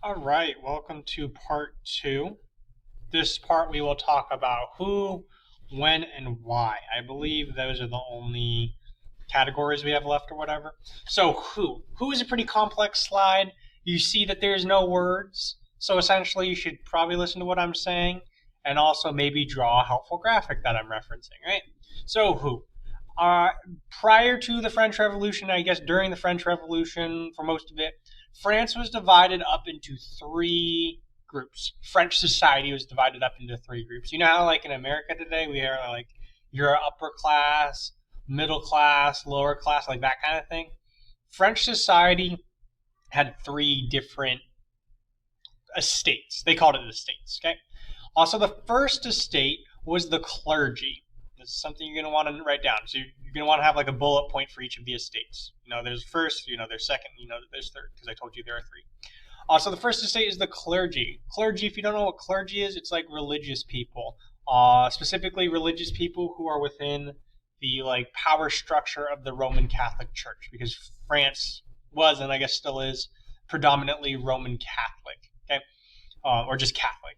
All right, welcome to part two. This part we will talk about who, when, and why. I believe those are the only categories we have left or whatever. So, who? Who is a pretty complex slide. You see that there's no words. So, essentially, you should probably listen to what I'm saying and also maybe draw a helpful graphic that I'm referencing, right? So, who? Uh, Prior to the French Revolution, I guess during the French Revolution, for most of it, France was divided up into three groups. French society was divided up into three groups. You know how, like in America today, we are like you're upper class, middle class, lower class, like that kind of thing. French society had three different estates. They called it estates. Okay. Also, the first estate was the clergy. This is something you're going to want to write down. So you're going to want to have like a bullet point for each of the estates. There's first, there's second, there's third, because I told you there are three. Also, the first estate is the clergy. Clergy, if you don't know what clergy is, it's like religious people. Specifically, religious people who are within the like power structure of the Roman Catholic Church, because France was, and I guess still is, predominantly Roman Catholic. Okay, or just Catholic,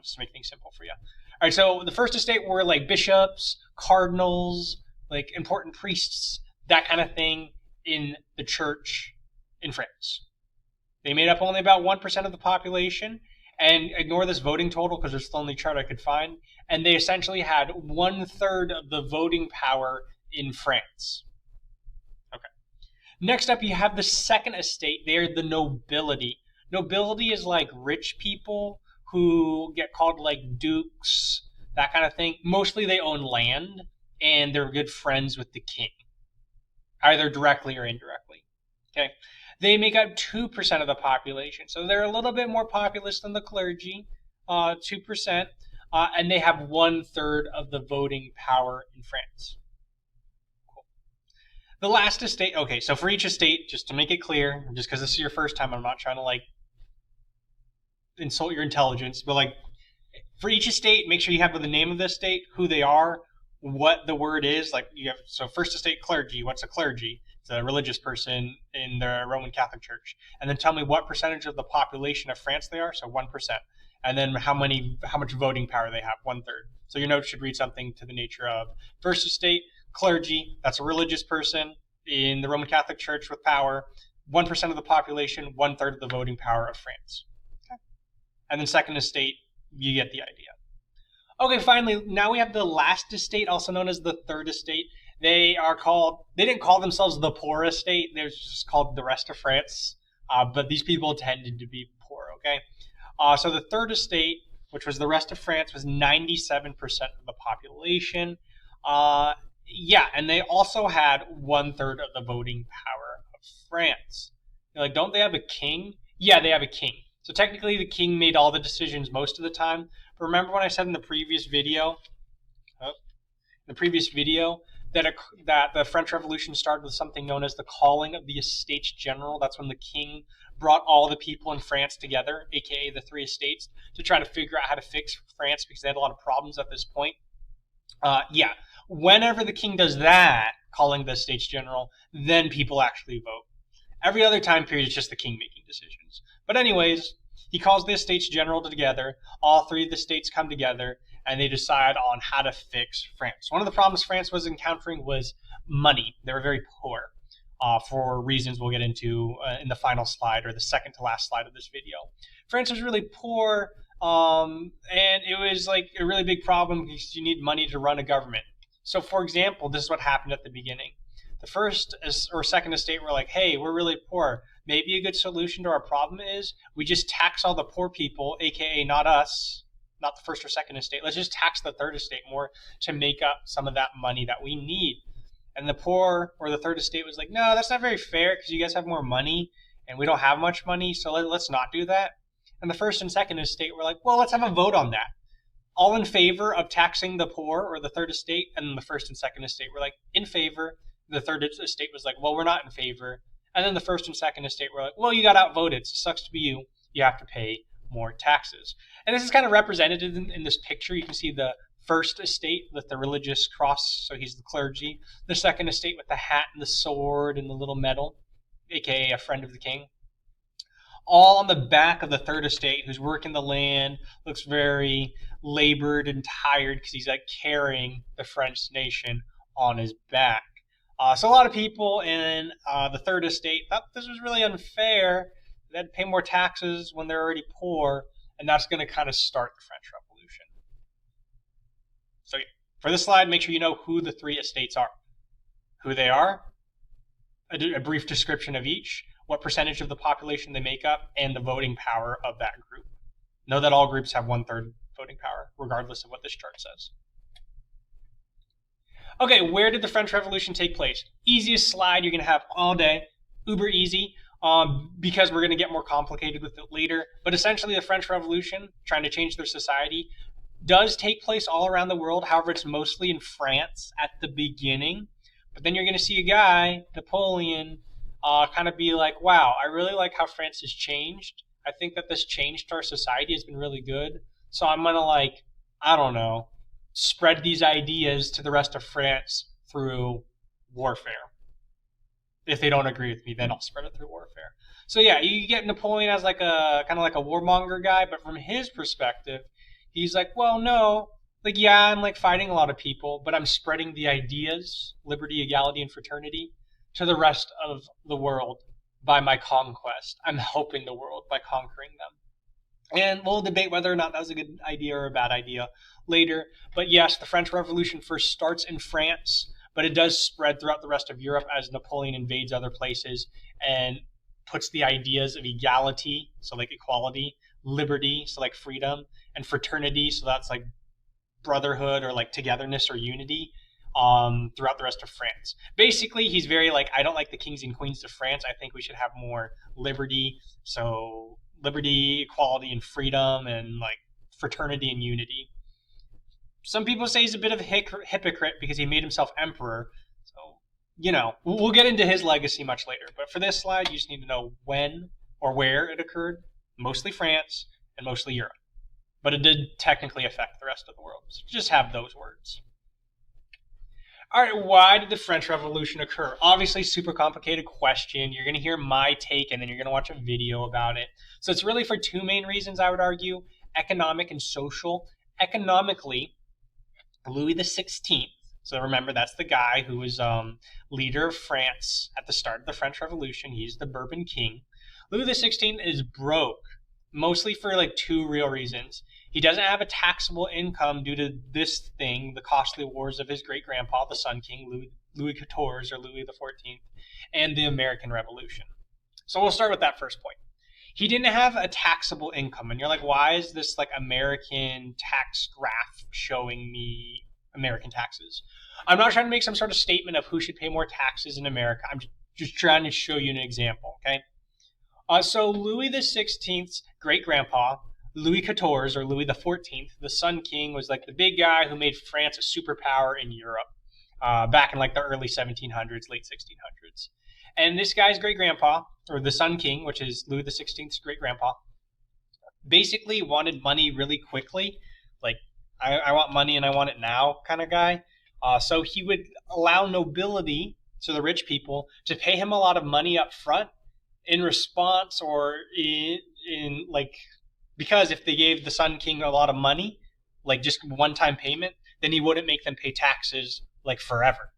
just to make things simple for you. All right, so the first estate were like bishops, cardinals, like important priests, that kind of thing in the church in France. They made up only about 1% of the population, and ignore this voting total because it's the only chart I could find, and they essentially had 1/3 of the voting power in France. Okay. Next up, you have the second estate. They're the nobility. Nobility is like rich people who get called like dukes, that kind of thing. Mostly they own land and they're good friends with the king, either directly or indirectly. Okay. They make up 2% of the population. So they're a little bit more populous than the clergy, 2%, and they have 1/3 of the voting power in France. Cool. The last estate, okay, so for each estate, just to make it clear, just because this is your first time, I'm not trying to like insult your intelligence, but like for each estate, make sure you have the name of the estate, who they are, what the word is. Like you have, so first estate clergy. What's a clergy? It's a religious person in the Roman Catholic Church. And then tell me what percentage of the population of France they are. So 1%. And then how much voting power they have. 1/3. So your notes should read something to the nature of first estate clergy. That's a religious person in the Roman Catholic Church with power. 1% of the population. 1/3 of the voting power of France. Okay. And then second estate, you get the idea. Okay, finally, now we have the last estate, also known as the third estate. They didn't call themselves the poor estate, they're just called the rest of France. But these people tended to be poor, okay? So the third estate, which was the rest of France, was 97% of the population. Yeah, and they also had 1/3 of the voting power of France. You're like, don't they have a king? Yeah, they have a king. So technically, the king made all the decisions most of the time. But remember when I said in the previous video, that the French Revolution started with something known as the calling of the Estates General. That's when the king brought all the people in France together, aka the three estates, to try to figure out how to fix France because they had a lot of problems at this point. Yeah, whenever the king does that, calling the Estates General, then people actually vote. Every other time period, it's just the king making decisions. But anyways, he calls the Estates General together. All three of the states come together, and they decide on how to fix France. One of the problems France was encountering was money. They were very poor for reasons we'll get into in the final slide or the second to last slide of this video. France was really poor, and it was like a really big problem because you need money to run a government. So, for example, this is what happened at the beginning. The first or second estate were like, hey, we're really poor. Maybe a good solution to our problem is we just tax all the poor people, aka not us, not the first or second estate. Let's just tax the third estate more to make up some of that money that we need. And the poor or the third estate was like, no, that's not very fair because you guys have more money and we don't have much money, so let's not do that. And the first and second estate were like, well, let's have a vote on that. All in favor of taxing the poor or the third estate, and the first and second estate were like, in favor. The third estate was like, well, we're not in favor. And then the first and second estate were like, well, you got outvoted, so it sucks to be you. You have to pay more taxes. And this is kind of represented in this picture. You can see the first estate with the religious cross, so he's the clergy. The second estate with the hat and the sword and the little medal, aka a friend of the king. all on the back of the third estate, who's working the land, looks very labored and tired because he's like carrying the French nation on his back. So a lot of people in the third estate thought this was really unfair. They had to pay more taxes when they're already poor, and that's going to kind of start the French Revolution. So yeah, for this slide, make sure you know who the three estates are, who they are, a brief description of each, what percentage of the population they make up, and the voting power of that group. Know that all groups have 1/3 voting power, regardless of what this chart says. Okay, where did the French Revolution take place? Easiest slide you're going to have all day, uber easy, because we're going to get more complicated with it later. But essentially, the French Revolution, trying to change their society, does take place all around the world. However, it's mostly in France at the beginning. But then you're going to see a guy, Napoleon, kind of be like, wow, I really like how France has changed. I think that this change to our society has been really good. So I'm going to I don't know, spread these ideas to the rest of France through warfare. If they don't agree with me, then I'll spread it through warfare. So yeah, you get Napoleon as like a kind of like a warmonger guy, but from his perspective, he's like, well, no, yeah, I'm like fighting a lot of people, but I'm spreading the ideas, liberty, equality, and fraternity, to the rest of the world by my conquest. I'm helping the world by conquering them. And we'll debate whether or not that was a good idea or a bad idea later. But yes, the French Revolution first starts in France, but it does spread throughout the rest of Europe as Napoleon invades other places and puts the ideas of equality, so like equality, liberty, so like freedom, and fraternity, so that's like brotherhood or like togetherness or unity, throughout the rest of France. Basically, he's very like, I don't like the kings and queens of France. I think we should have more liberty. So liberty, equality, and freedom, and like fraternity and unity. Some people say he's a bit of a hypocrite because he made himself emperor. So, we'll get into his legacy much later. But for this slide, you just need to know when or where it occurred. Mostly France and mostly Europe. But it did technically affect the rest of the world. So just have those words. All right, why did the French Revolution occur? Obviously, super complicated question. You're going to hear my take, and then you're going to watch a video about it. So it's really for two main reasons, I would argue, economic and social. Economically, Louis XVI, so remember, that's the guy who was leader of France at the start of the French Revolution. He's the Bourbon king. Louis XVI is broke, mostly for like two real reasons. He doesn't have a taxable income due to this thing, the costly wars of his great-grandpa, the Sun King, Louis XIV, or Louis XIV, and the American Revolution. So we'll start with that first point. He didn't have a taxable income, and you're like, why is this like American tax graph showing me American taxes? I'm not trying to make some sort of statement of who should pay more taxes in America. I'm just trying to show you an example, okay? So Louis XVI's great-grandpa, Louis XIV, or Louis XIV, the Sun King, was like the big guy who made France a superpower in Europe back in like the early 1700s, late 1600s. And this guy's great-grandpa, or the Sun King, which is Louis XVI's great-grandpa, basically wanted money really quickly. Like, I want money and I want it now kind of guy. So he would allow nobility, so the rich people, to pay him a lot of money up front in response or in like, because if they gave the Sun King a lot of money, like just one-time payment, then he wouldn't make them pay taxes like forever.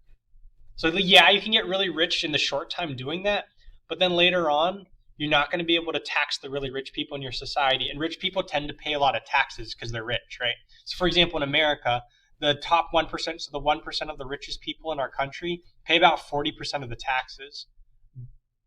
So yeah, you can get really rich in the short time doing that, but then later on, you're not going to be able to tax the really rich people in your society. And rich people tend to pay a lot of taxes because they're rich, right? So for example, in America, the top 1%, so the 1% of the richest people in our country pay about 40% of the taxes.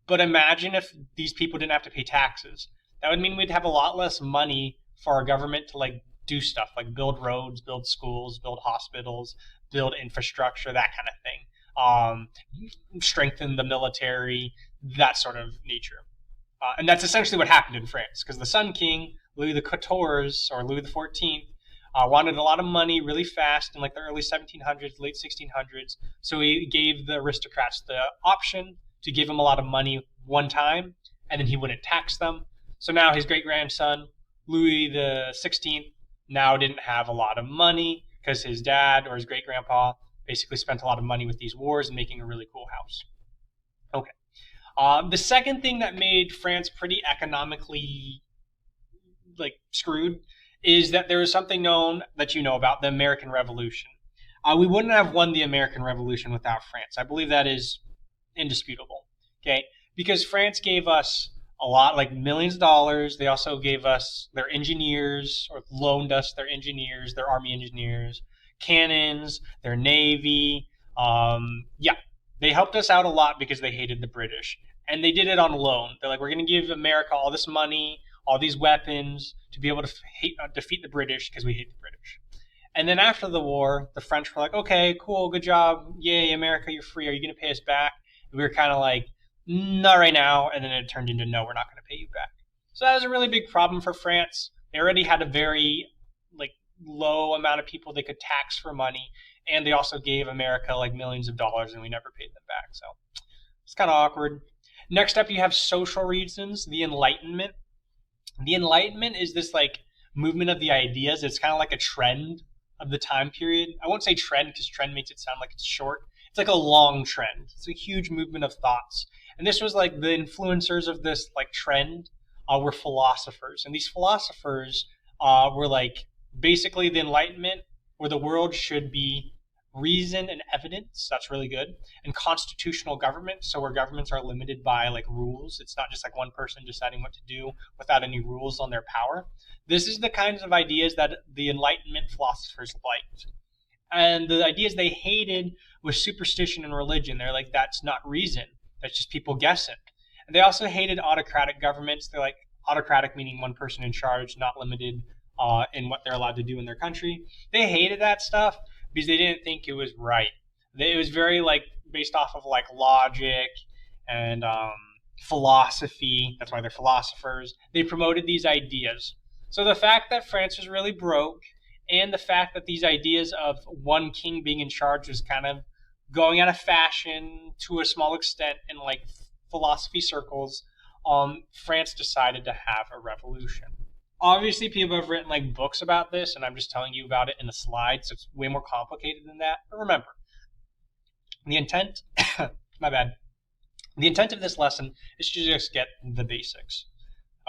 But imagine if these people didn't have to pay taxes. That would mean we'd have a lot less money for our government to like do stuff like build roads, build schools, build hospitals, build infrastructure, that kind of thing. Strengthen the military, that sort of nature. And that's essentially what happened in France, because the Sun King, Louis XIV, or Louis XIV, wanted a lot of money really fast in like the early 1700s, late 1600s. So he gave the aristocrats the option to give him a lot of money one time, and then he wouldn't tax them. So now his great-grandson, Louis XVI, now didn't have a lot of money because his dad or his great-grandpa basically spent a lot of money with these wars and making a really cool house. Okay. The second thing that made France pretty economically screwed is that there is something known that you know about, the American Revolution. We wouldn't have won the American Revolution without France. I believe that is indisputable. Okay, because France gave us a lot, like millions of dollars. They also gave us their engineers, or loaned us their engineers, their army engineers, cannons, their navy. Yeah, they helped us out a lot because they hated the British, and they did it on loan. They're like, we're going to give America all this money, all these weapons to be able to defeat the British because we hate the British. And then after the war, the French were like, okay, cool, good job, yay, America, you're free. Are you going to pay us back? And we were kind of like, not right now. And then it turned into, no, we're not going to pay you back. So that was a really big problem for France. They already had a very low amount of people they could tax for money, and they also gave America millions of dollars, and we never paid them back. So it's kind of awkward. Next up, you have social reasons, the Enlightenment. The Enlightenment is this movement of the ideas. It's kind of like a trend of the time period. I won't say trend because trend makes it sound like it's short. It's like a long trend. It's a huge movement of thoughts. And this was the influencers of this trend were philosophers. And these philosophers were basically the Enlightenment, where the world should be reason and evidence. That's really good. And constitutional government, so where governments are limited by rules. It's not just one person deciding what to do without any rules on their power. This is the kinds of ideas that the Enlightenment philosophers liked. And the ideas they hated was superstition and religion. They're like, that's not reason. That's just people guessing. And they also hated autocratic governments. They're like, autocratic meaning one person in charge, not limited in what they're allowed to do in their country. They hated that stuff because they didn't think it was right. It was very based off of logic and philosophy. That's why they're philosophers. They promoted these ideas. So the fact that France was really broke, and the fact that these ideas of one king being in charge was kind of going out of fashion to a small extent in philosophy circles, France decided to have a revolution. Obviously, people have written books about this, and I'm just telling you about it in the slides, so it's way more complicated than that. But remember, the intent, my bad, the intent of this lesson is to just get the basics.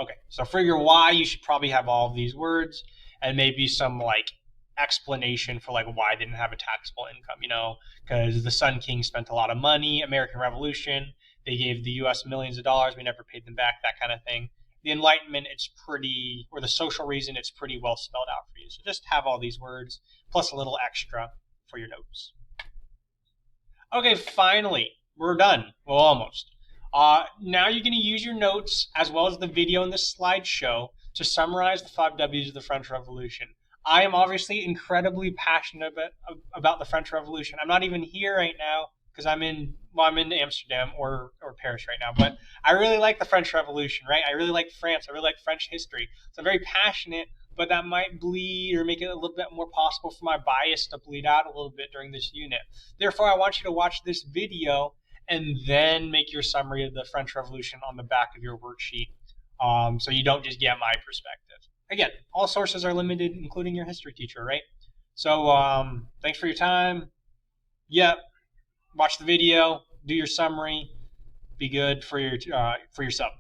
Okay, so for your why, you should probably have all of these words, and maybe some explanation for why they didn't have a taxable income, because the Sun King spent a lot of money, American Revolution, they gave the U.S. millions of dollars, we never paid them back, that kind of thing. The Enlightenment, or the social reason, it's pretty well spelled out for you. So just have all these words, plus a little extra for your notes. Okay, finally, we're done. Well, almost. Now you're going to use your notes, as well as the video in this slideshow, to summarize the 5 W's of the French Revolution. I am obviously incredibly passionate about the French Revolution. I'm not even here right now, because I'm in Amsterdam or Paris right now, but I really like the French Revolution, right? I really like France. I really like French history. So I'm very passionate, but that might bleed or make it a little bit more possible for my bias to bleed out a little bit during this unit. Therefore, I want you to watch this video and then make your summary of the French Revolution on the back of your worksheet, so you don't just get my perspective. Again, all sources are limited, including your history teacher, right? So thanks for your time. Yep. Watch the video, do your summary, be good for your sub.